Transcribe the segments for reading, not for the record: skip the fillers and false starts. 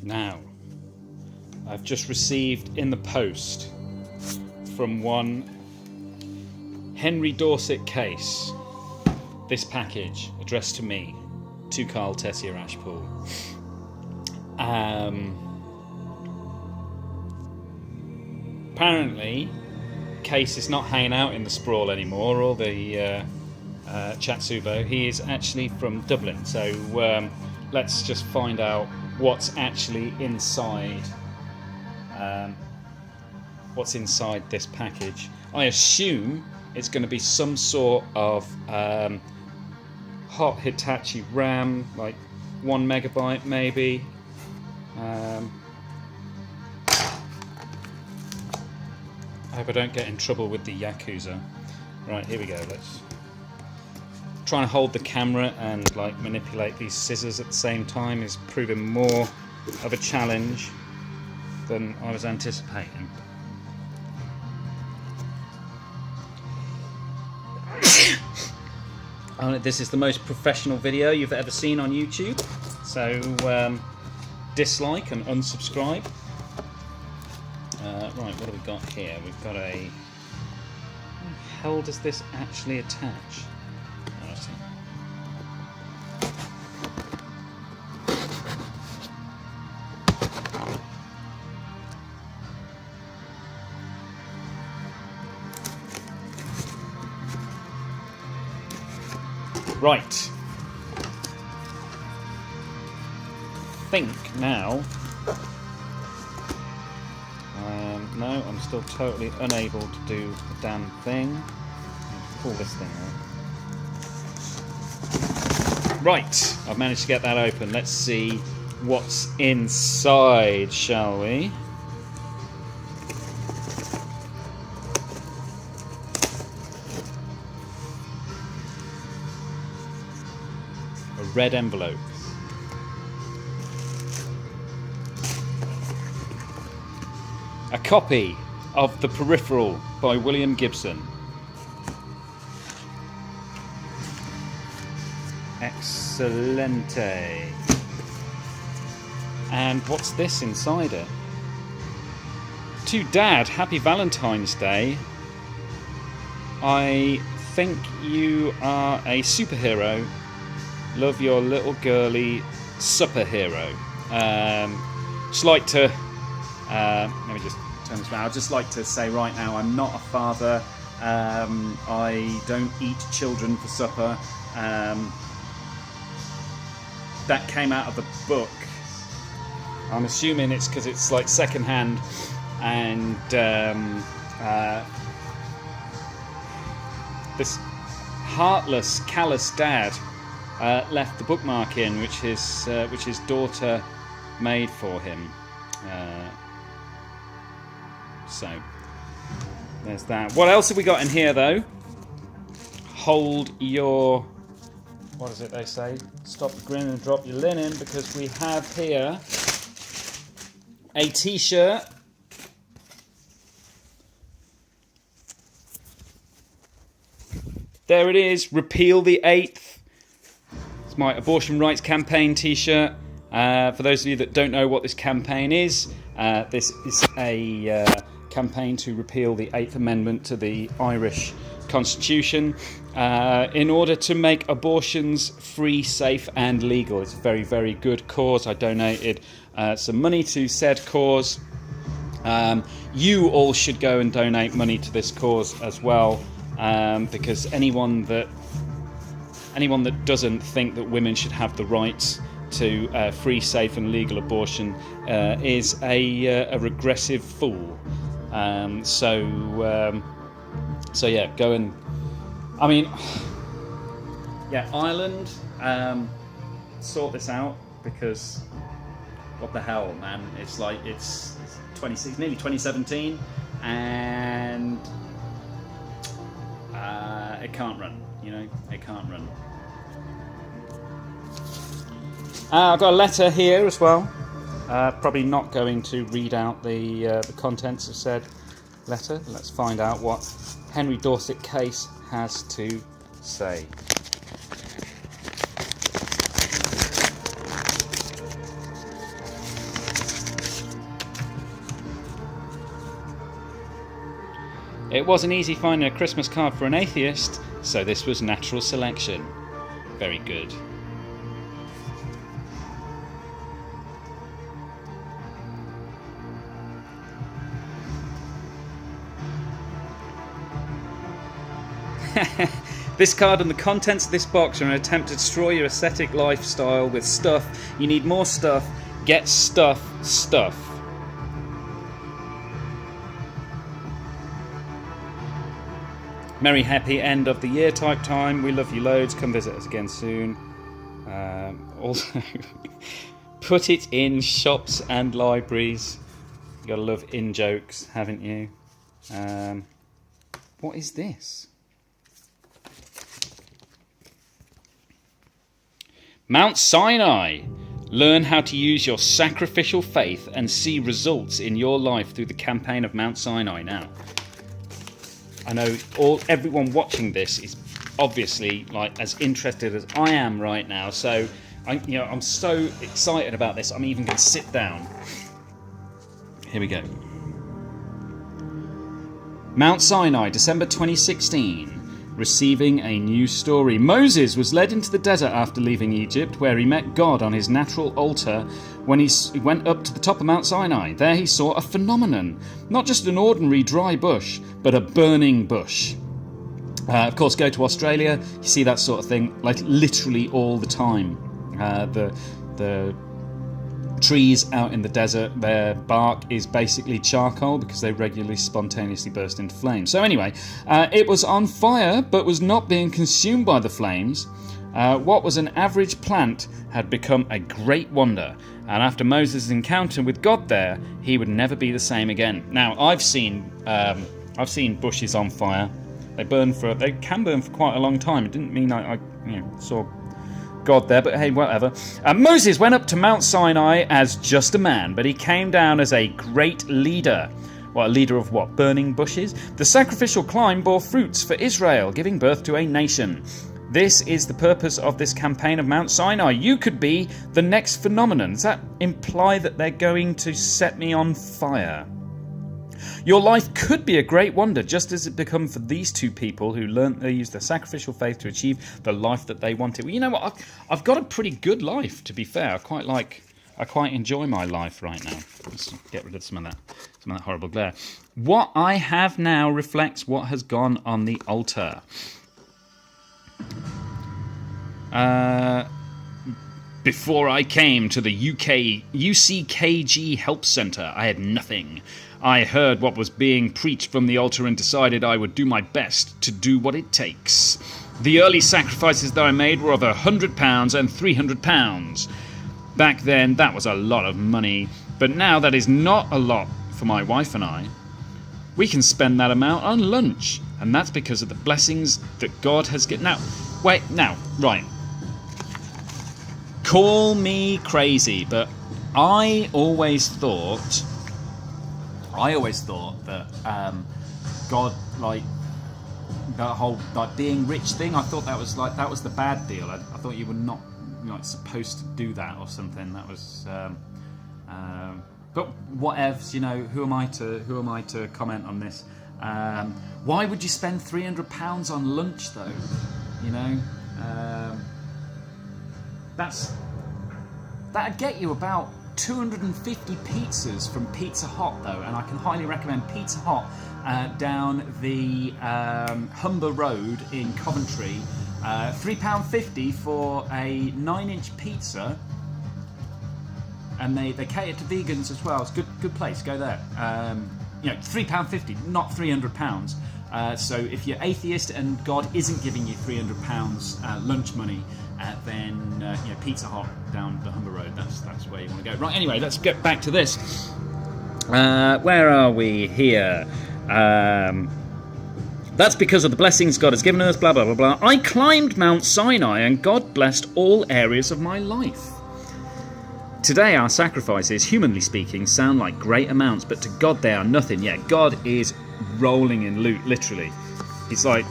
Now, I've just received in the post from one Henry Dorsett Case this package addressed to me, to Carl Tessier Ashpool. Apparently, Case is not hanging out in the sprawl anymore, or the Chatsubo. He is actually from Dublin, so let's just find out what's actually inside. What's inside this package? I assume it's going to be some sort of hot Hitachi RAM, like 1 megabyte maybe. I hope I don't get in trouble with the Yakuza. Right, here we go. Let's try and hold the camera and like manipulate these scissors at the same time is proving more of a challenge than I was anticipating. This is the most professional video you've ever seen on YouTube, so dislike and unsubscribe. Right, what have we got here? We've got a... How the hell does this actually attach? Oh, I see. Right. I think now... no, I'm still totally unable to do the damn thing. Pull this thing out. Right, I've managed to get that open. Let's see what's inside, shall we? A red envelope. A copy of The Peripheral by William Gibson. Excelente. And what's this inside it? To Dad, happy Valentine's Day. I think you are a superhero. Love your little girly superhero. Just like to... let me just turn this around. I'd just like to say right now, I'm not a father. I don't eat children for supper. That came out of the book. I'm assuming it's because it's like secondhand, and this heartless, callous dad left the bookmark in, which his daughter made for him. So there's that. What else have we got in here though? Hold your... what is it they say? Stop the grin and drop your linen, because we have here a t-shirt. There it is. Repeal the 8th. It's my abortion rights campaign t-shirt. For those of you that don't know what this campaign is, this is a campaign to repeal the 8th Amendment to the Irish Constitution in order to make abortions free, safe and legal. It's a very, very good cause. I donated some money to said cause. You all should go and donate money to this cause as well, because anyone that doesn't think that women should have the rights to free, safe and legal abortion is a regressive fool. So yeah, go and... I mean, yeah, Ireland, sort this out, because what the hell, man? It's like, it's nearly 2017, and it can't run, you know, it can't run. I've got a letter here as well. Probably not going to read out the contents of said letter. Let's find out what Henry Dorsett Case has to say. It wasn't easy finding a Christmas card for an atheist, so this was natural selection. Very good. This card and the contents of this box are an attempt to destroy your ascetic lifestyle with stuff. You need more stuff. Get stuff. Merry happy end of the year type time. We love you loads. Come visit us again soon. Also, put it in shops and libraries. You gotta love in jokes, haven't you? What is this? Mount Sinai. Learn how to use your sacrificial faith and see results in your life through the campaign of Mount Sinai. Now, I know everyone watching this is obviously like as interested as I am right now. So, I'm so excited about this. I'm even going to sit down. Here we go. Mount Sinai, December 2016. Receiving a new story. Moses was led into the desert after leaving Egypt, where he met God on his natural altar when he went up to the top of Mount Sinai. There he saw a phenomenon. Not just an ordinary dry bush, but a burning bush. Of course, go to Australia, you see that sort of thing like literally all the time. The trees out in the desert, their bark is basically charcoal because they regularly spontaneously burst into flames. So anyway, it was on fire but was not being consumed by the flames. What was an average plant had become a great wonder, and after Moses' encounter with God there, he would never be the same again. Now, I've seen bushes on fire. They can burn for quite a long time. It didn't mean I saw God there, but hey, whatever. Moses went up to Mount Sinai as just a man, but he came down as a great leader. Well, a leader of what? Burning bushes? The sacrificial climb bore fruits for Israel, giving birth to a nation. This is the purpose of this campaign of Mount Sinai. You could be the next phenomenon. Does that imply that they're going to set me on fire? Your life could be a great wonder, just as it become for these two people who learnt they used their sacrificial faith to achieve the life that they wanted. Well, you know what? I've got a pretty good life, to be fair. I quite enjoy my life right now. Let's get rid of some of that horrible glare. What I have now reflects what has gone on the altar. Before I came to the UCKG Help Centre, I had nothing. I heard what was being preached from the altar and decided I would do my best to do what it takes. The early sacrifices that I made were of £100 and £300. Back then, that was a lot of money, but now that is not a lot for my wife and I. We can spend that amount on lunch, and that's because of the blessings that God has given. Right. Call me crazy, but I always thought that God, like that whole like being rich thing, I thought that was the bad deal. I thought you were not supposed to do that or something. That was but whatevs, who am I to comment on this? Why would you spend £300 on lunch though? That'd get you about 250 pizzas from Pizza Hut though, and I can highly recommend Pizza Hut down the Humber Road in Coventry. £3.50 for a 9-inch pizza, and they cater to vegans as well. It's a good place. Go there. £3.50, not £300. So if you're atheist and God isn't giving you £300 lunch money, then Pizza Hut down the Humber Road. That's where you want to go. Right. Anyway, let's get back to this. Where are we here? That's because of the blessings God has given us. Blah blah blah blah. I climbed Mount Sinai, and God blessed all areas of my life. Today, our sacrifices, humanly speaking, sound like great amounts, but to God they are nothing. Yeah, God is rolling in loot, literally. He's like,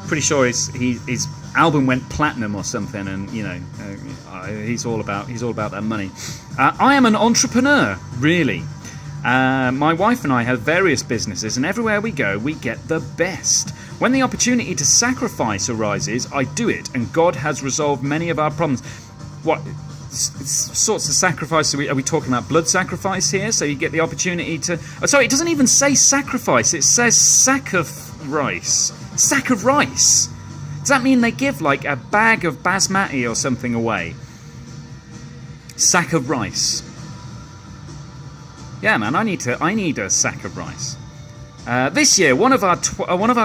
pretty sure his album went platinum or something, and he's all about that money. I am an entrepreneur, really. My wife and I have various businesses, and everywhere we go, we get the best. When the opportunity to sacrifice arises, I do it, and God has resolved many of our problems. What sorts of sacrifice are we talking about? Blood sacrifice here? So you get the opportunity to... Oh, sorry, it doesn't even say sacrifice. It says sack of rice. Sack of rice. Does that mean they give like a bag of basmati or something away? Sack of rice. Yeah, man, I need a sack of rice. This year, one of our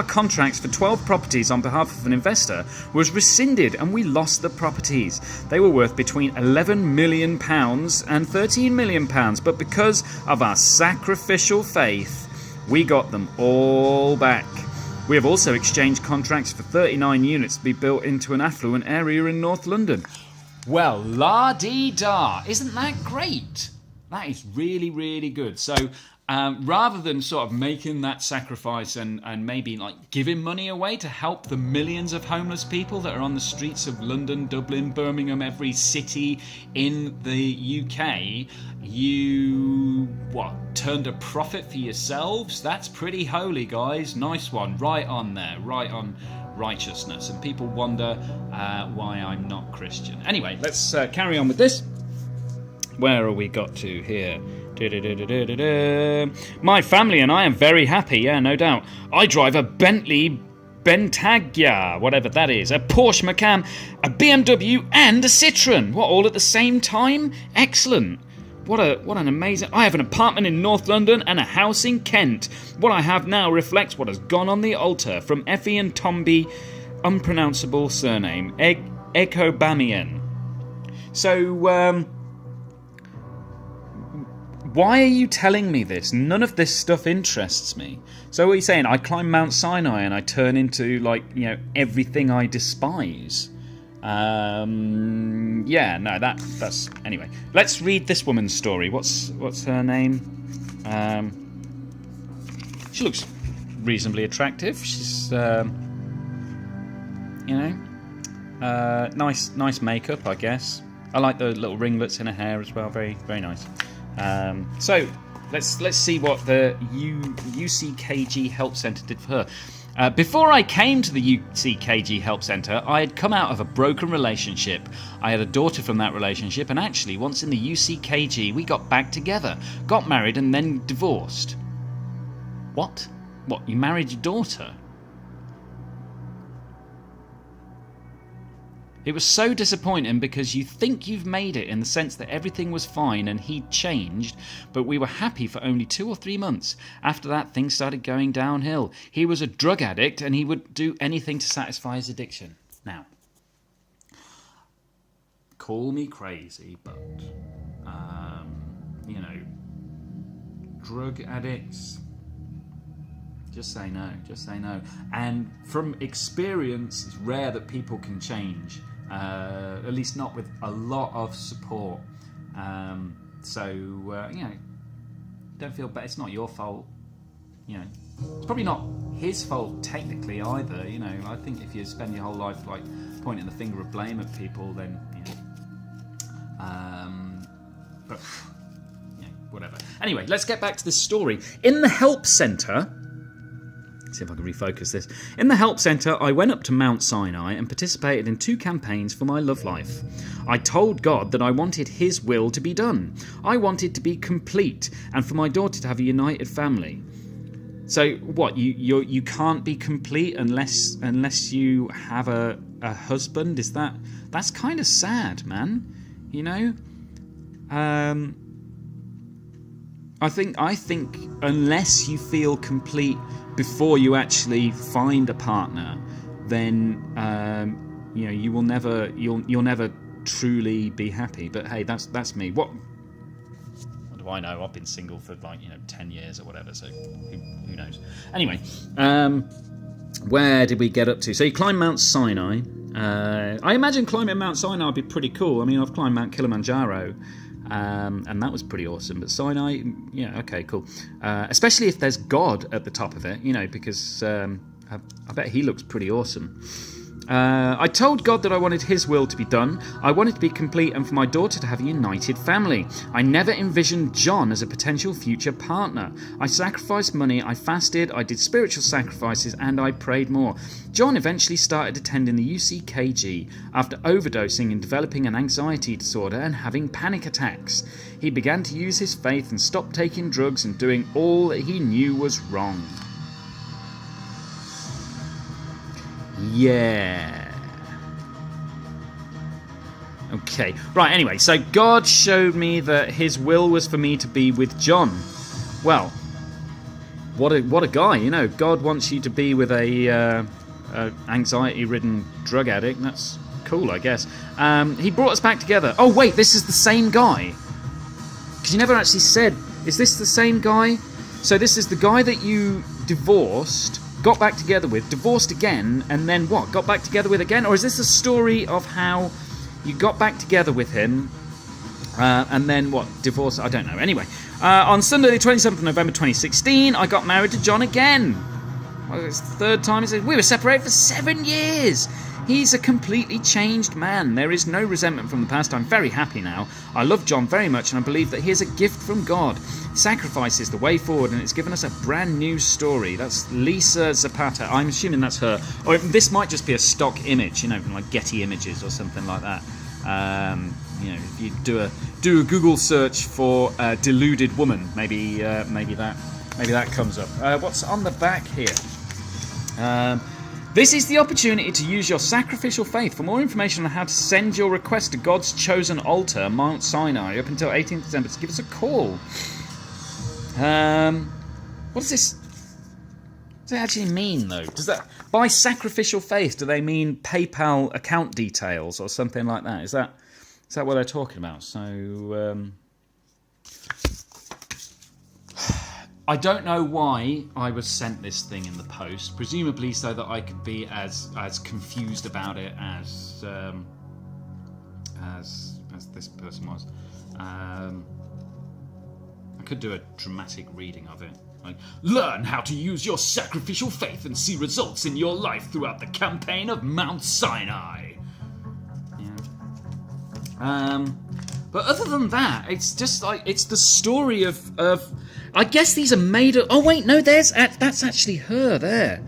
contracts for 12 properties on behalf of an investor was rescinded, and we lost the properties. They were worth between £11 million and £13 million, but because of our sacrificial faith, we got them all back. We have also exchanged contracts for 39 units to be built into an affluent area in North London. Well, la-dee-da. Isn't that great? That is really, really good. So rather than sort of making that sacrifice and maybe like giving money away to help the millions of homeless people that are on the streets of London, Dublin, Birmingham, every city in the UK, you, turned a profit for yourselves? That's pretty holy, guys. Nice one. Right on there. Right on righteousness. And people wonder why I'm not Christian. Anyway, let's carry on with this. Where are we got to here? My family and I am very happy, yeah, no doubt. I drive a Bentley Bentayga, whatever that is, a Porsche Macan, a BMW and a Citroen. What, all at the same time? Excellent. What an amazing... I have an apartment in North London and a house in Kent. What I have now reflects what has gone on the altar. From Effie and Tomby, unpronounceable surname, Ekobamian. So, why are you telling me this? None of this stuff interests me. So what are you saying? I climb Mount Sinai and I turn into, everything I despise. Yeah, no, that's... Anyway, let's read this woman's story. What's her name? She looks reasonably attractive. She's, nice makeup, I guess. I like the little ringlets in her hair as well. Very, very nice. So let's see what the UCKG Help Centre did for her. Before I came to the UCKG Help Centre, I had come out of a broken relationship. I had a daughter from that relationship, and actually, once in the UCKG, we got back together, got married, and then divorced. What? What, you married your daughter? It was so disappointing because you think you've made it in the sense that everything was fine and he'd changed, but we were happy for only 2 or 3 months. After that, things started going downhill. He was a drug addict and he would do anything to satisfy his addiction. Now, call me crazy, but, drug addicts... Just say no. And from experience, it's rare that people can change. At least not with a lot of support. Don't feel bad. It's not your fault. It's probably not his fault technically either. I think if you spend your whole life pointing the finger of blame at people, then but whatever. Anyway, let's get back to this story. In the help centre. See if I can refocus this. In the help centre, I went up to Mount Sinai and participated in 2 campaigns for my love life. I told God that I wanted His will to be done. I wanted to be complete and for my daughter to have a united family. So what? You can't be complete unless you have a husband? That's kind of sad, man? I think unless you feel complete before you actually find a partner, then you'll never truly be happy. But hey, that's me. What do I know? I've been single for 10 years or whatever. So who knows? Anyway, where did we get up to? So you climb Mount Sinai. I imagine climbing Mount Sinai would be pretty cool. I mean, I've climbed Mount Kilimanjaro. And that was pretty awesome. But Sinai, yeah, okay, cool. Especially if there's God at the top of it, because I bet he looks pretty awesome. I told God that I wanted His will to be done. I wanted to be complete and for my daughter to have a united family. I never envisioned John as a potential future partner. I sacrificed money, I fasted, I did spiritual sacrifices, and I prayed more. John eventually started attending the UCKG after overdosing and developing an anxiety disorder and having panic attacks. He began to use his faith and stop taking drugs and doing all that he knew was wrong. Yeah. Okay. Right, anyway, so God showed me that His will was for me to be with John. Well, what a guy, you know. God wants you to be with a anxiety-ridden drug addict. That's cool, I guess. He brought us back together. Oh, wait, this is the same guy. Because you never actually said, is this the same guy? So this is the guy that you divorced, got back together with, divorced again, and then what? Got back together with again? Or is this a story of how you got back together with him, and then what? Divorced? I don't know. Anyway, on Sunday the 27th of November 2016, I got married to John again. Well, it's the third time. We were separated for 7 years. He's a completely changed man. There is no resentment from the past. I'm very happy now. I love John very much, and I believe that he is a gift from God. Sacrifice is the way forward, and it's given us a brand new story. That's Lisa Zapata. I'm assuming that's her. Or this might just be a stock image, you know, from like Getty Images or something like that. You know, if you do a Google search for deluded woman, maybe that comes up. What's on the back here? This is the opportunity to use your sacrificial faith. For more information on how to send your request to God's chosen altar, Mount Sinai, up until 18th December, to give us a call. What does this? What does it actually mean, though? Does that, by sacrificial faith, do they mean PayPal account details or something like that? Is that what they're talking about? So, I don't know why I was sent this thing in the post, presumably so that I could be as confused about it as this person was. I could do a dramatic reading of it. Like, learn how to use your sacrificial faith and see results in your life throughout the campaign of Mount Sinai. Yeah. But other than that, it's just like, it's the story of I guess these are made of... Oh, wait, no, that's actually her there.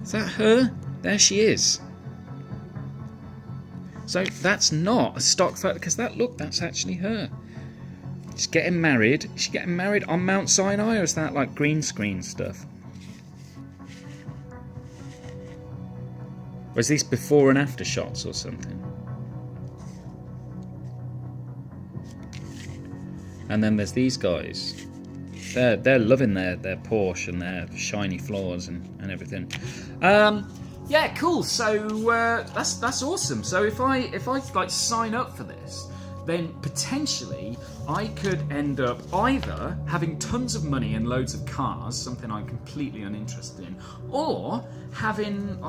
Is that her? There she is. So that's not a stock photo, because that's actually her. She's getting married. Is she getting married on Mount Sinai, or is that like green screen stuff? Or is this before and after shots or something? And then there's these guys. They're loving their Porsche and their shiny floors and everything. Yeah, cool. So that's awesome. So if I like sign up for this, then potentially I could end up either having tons of money and loads of cars, something I'm completely uninterested in, or having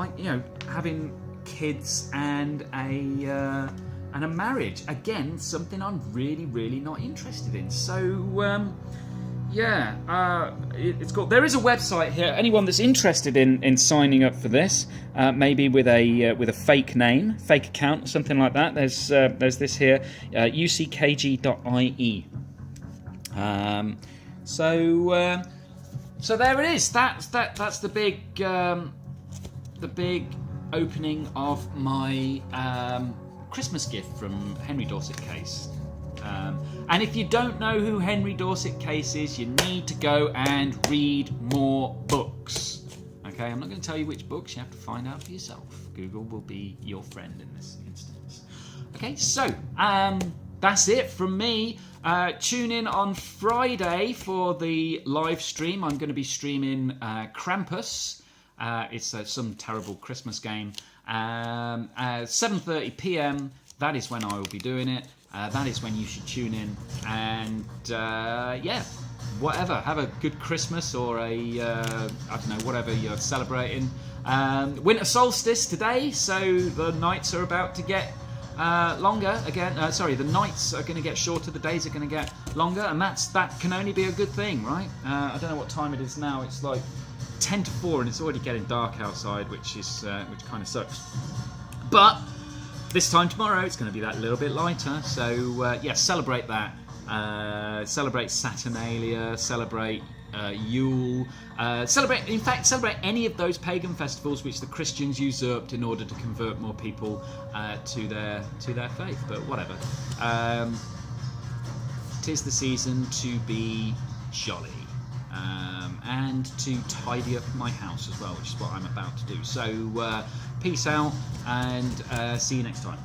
kids and a marriage. Again, something I'm really, really not interested in. So it's cool. There is a website here. Anyone that's interested in signing up for this, maybe with a fake name, fake account, or something like that. There's this here, uckg.ie. So there it is. That's the big opening of my Christmas gift from Henry Dorsett Case. And if you don't know who Henry Dorsett Case is, you need to go and read more books. Okay, I'm not going to tell you which books, you have to find out for yourself. Google will be your friend in this instance. Okay, so that's it from me. Tune in on Friday for the live stream. I'm going to be streaming Krampus. It's some terrible Christmas game. 7:30 p.m. That is when I will be doing it. That is when you should tune in. And whatever. Have a good Christmas or whatever you're celebrating. Winter solstice today, so the nights are about to get longer again. The nights are going to get shorter. The days are going to get longer, and that can only be a good thing, right? I don't know what time it is now. It's like 10 to 4 and it's already getting dark outside, which kind of sucks. But this time tomorrow it's going to be that little bit lighter, so yeah, celebrate that. Celebrate Saturnalia, celebrate Yule, celebrate any of those pagan festivals which the Christians usurped in order to convert more people to their faith. But whatever. 'Tis the season to be jolly. And to tidy up my house as well, which is what I'm about to do. So peace out, and see you next time.